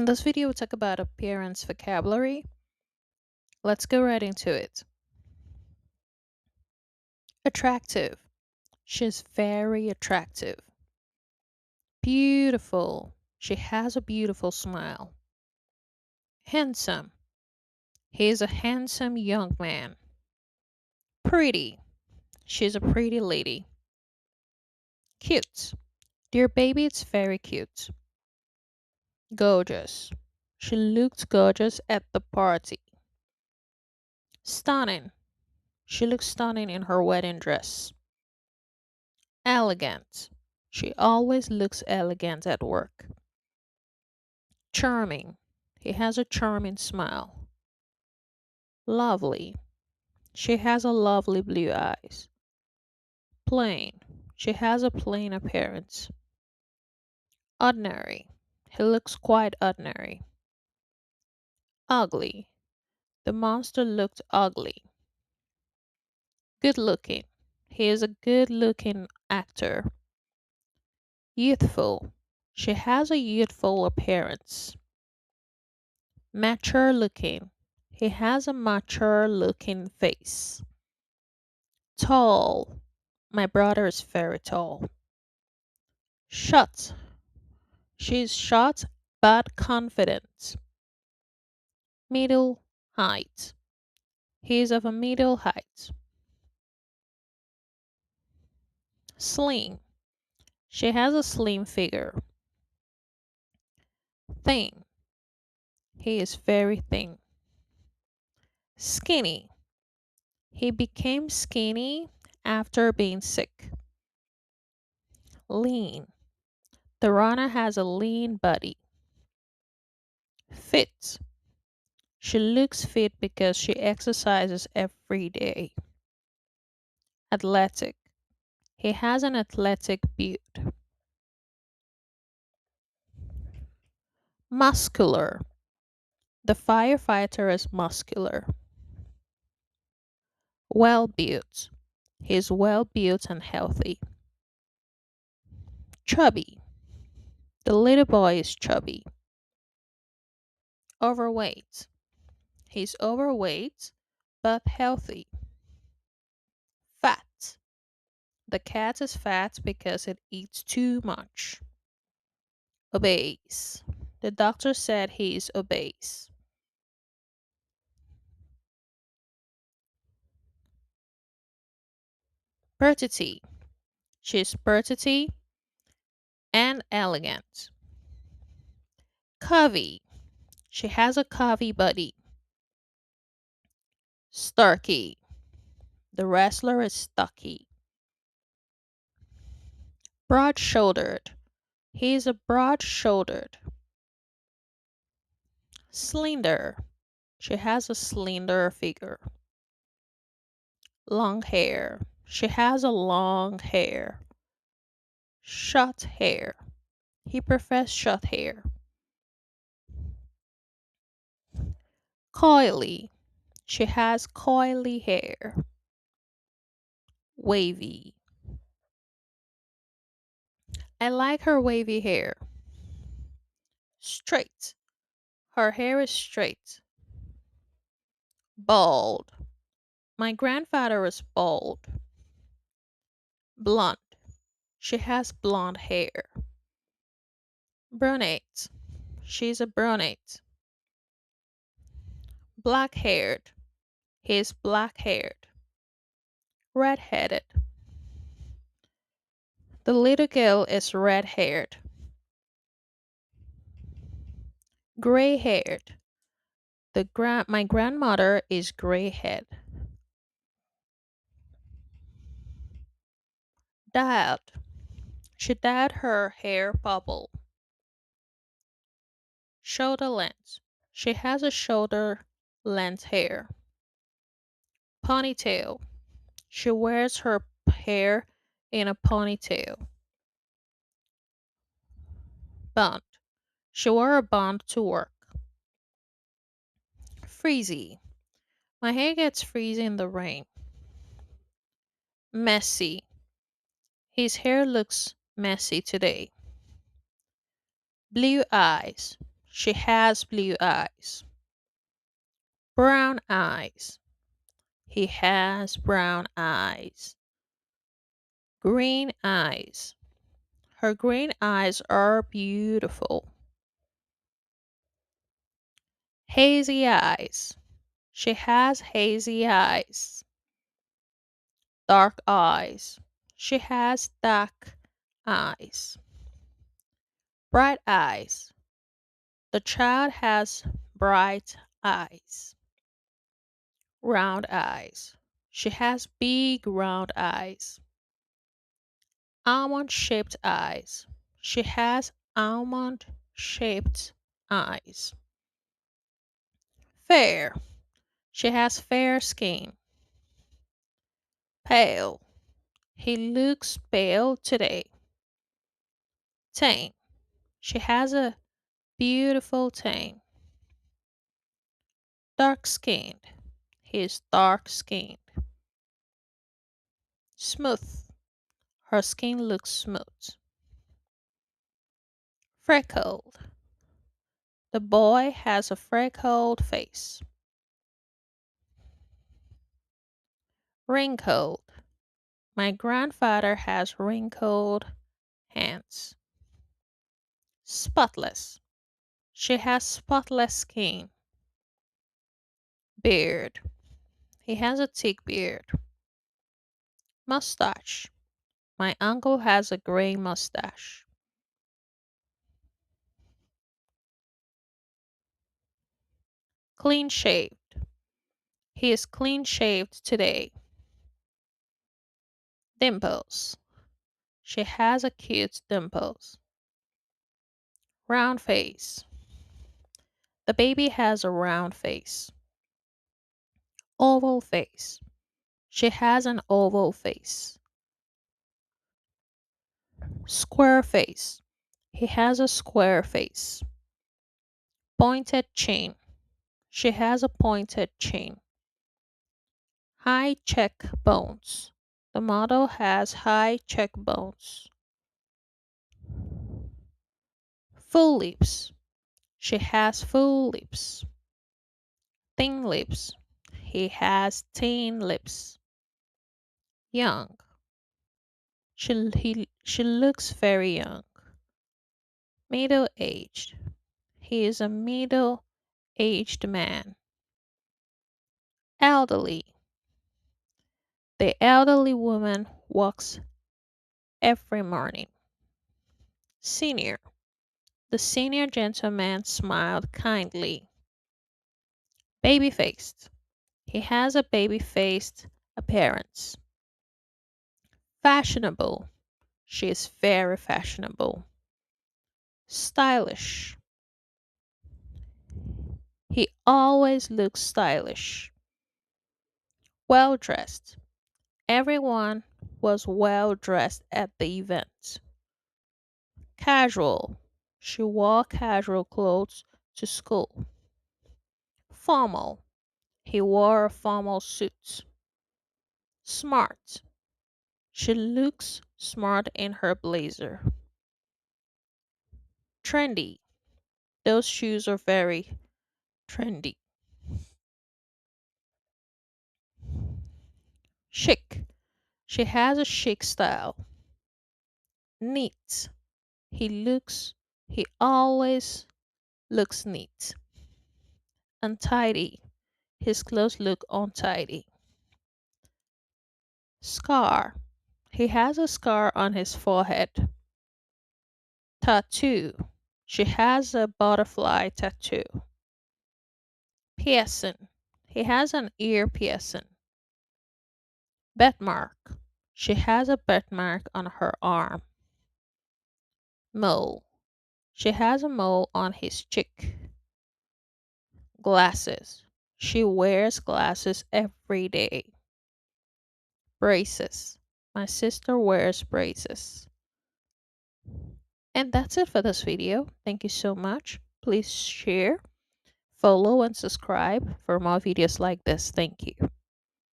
In this video, we'll talk about appearance vocabulary. Let's go right into it. Attractive. She's very attractive. Beautiful. She has a beautiful smile. Handsome. He's a handsome young man. Pretty. She's a pretty lady. Cute. Dear baby, it's very cute. Gorgeous. She looked gorgeous at the party. Stunning. She looks stunning in her wedding dress. Elegant. She always looks elegant at work. Charming. He has a charming smile. Lovely. She has a lovely blue eyes. Plain. She has a plain appearance. Ordinary. He looks quite ordinary. Ugly. The monster looked ugly. Good looking. He is a good looking actor. Youthful. She has a youthful appearance. Mature looking. He has a mature looking face. Tall. My brother is very tall. Short. She's short but confident. Middle height. He is of a middle height. Slim. She has a slim figure. Thin. He is very thin. Skinny. He became skinny after being sick. Lean. The runner has a lean body. Fit. She looks fit because she exercises every day. Athletic. He has an athletic build. Muscular. The firefighter is muscular. Well built. He is well built and healthy. Chubby. The little boy is chubby. Overweight. He's overweight but healthy. Fat. The cat is fat because it eats too much. Obese. The doctor said he is obese. Pretty. She's pretty and elegant. Curvy. She has a curvy body. Starky. The wrestler is stocky. Broad shouldered. He is a broad shouldered. Slender. She has a slender figure. Long hair. She has a long hair. Short hair. He prefers short hair. Coily. She has coily hair. Wavy. I like her wavy hair. Straight. Her hair is straight. Bald. My grandfather is bald. Blonde. She has blonde hair. Brunette. She's a brunette. Black haired. He's black haired. Red headed. The little girl is red haired. Gray haired. My grandmother is gray head. Dyed. She dyed her hair purple. Shoulder length. She has a shoulder length hair. Ponytail. She wears her hair in a ponytail. Bun. She wore a bun to work. Freezy. My hair gets frizzy in the rain. Messy. His hair looks messy today. Blue eyes. She has blue eyes. Brown eyes. He has brown eyes. Green eyes. Her green eyes are beautiful. Hazy eyes. She has hazy eyes. Dark eyes. She has dark eyes. Bright eyes. The child has bright eyes. Round eyes. She has big round eyes. Almond shaped eyes. She has almond shaped eyes. Fair. She has fair skin. Pale. He looks pale today. Tan. She has a beautiful tan. Dark skinned. He is dark skinned. Smooth. Her skin looks smooth. Freckled. The boy has a freckled face. Wrinkled. My grandfather has wrinkled hands. Spotless. She has spotless skin. Beard. He has a thick beard. Mustache. My uncle has a gray mustache. Clean shaved. He is clean shaved today. Dimples. She has a cute dimples. Round face. The baby has a round face. Oval face. She has an oval face. Square face. He has a square face. Pointed chin. She has a pointed chin. High cheekbones. The model has high cheekbones. Full lips. She has full lips. Thin lips. He has thin lips. Young. She looks very young. Middle aged. He is a middle aged man. Elderly. The elderly woman walks every morning. Senior. The senior gentleman smiled kindly. Baby faced. He has a baby faced appearance. Fashionable. She is very fashionable. Stylish. He always looks stylish. Well dressed. Everyone was well dressed at the event. Casual. She wore casual clothes to school. Formal. He wore a formal suit. Smart. She looks smart in her blazer. Trendy. Those shoes are very trendy. Chic. She has a chic style. Neat. He always looks neat. Untidy. His clothes look untidy. Scar. He has a scar on his forehead. Tattoo. She has a butterfly tattoo. Piercing. He has an ear piercing. Birthmark. She has a birthmark on her arm. Mole. She has a mole on his cheek. Glasses. She wears glasses every day. Braces. My sister wears braces. And that's it for this video. Thank you so much. Please share, follow, and subscribe for more videos like this. Thank you.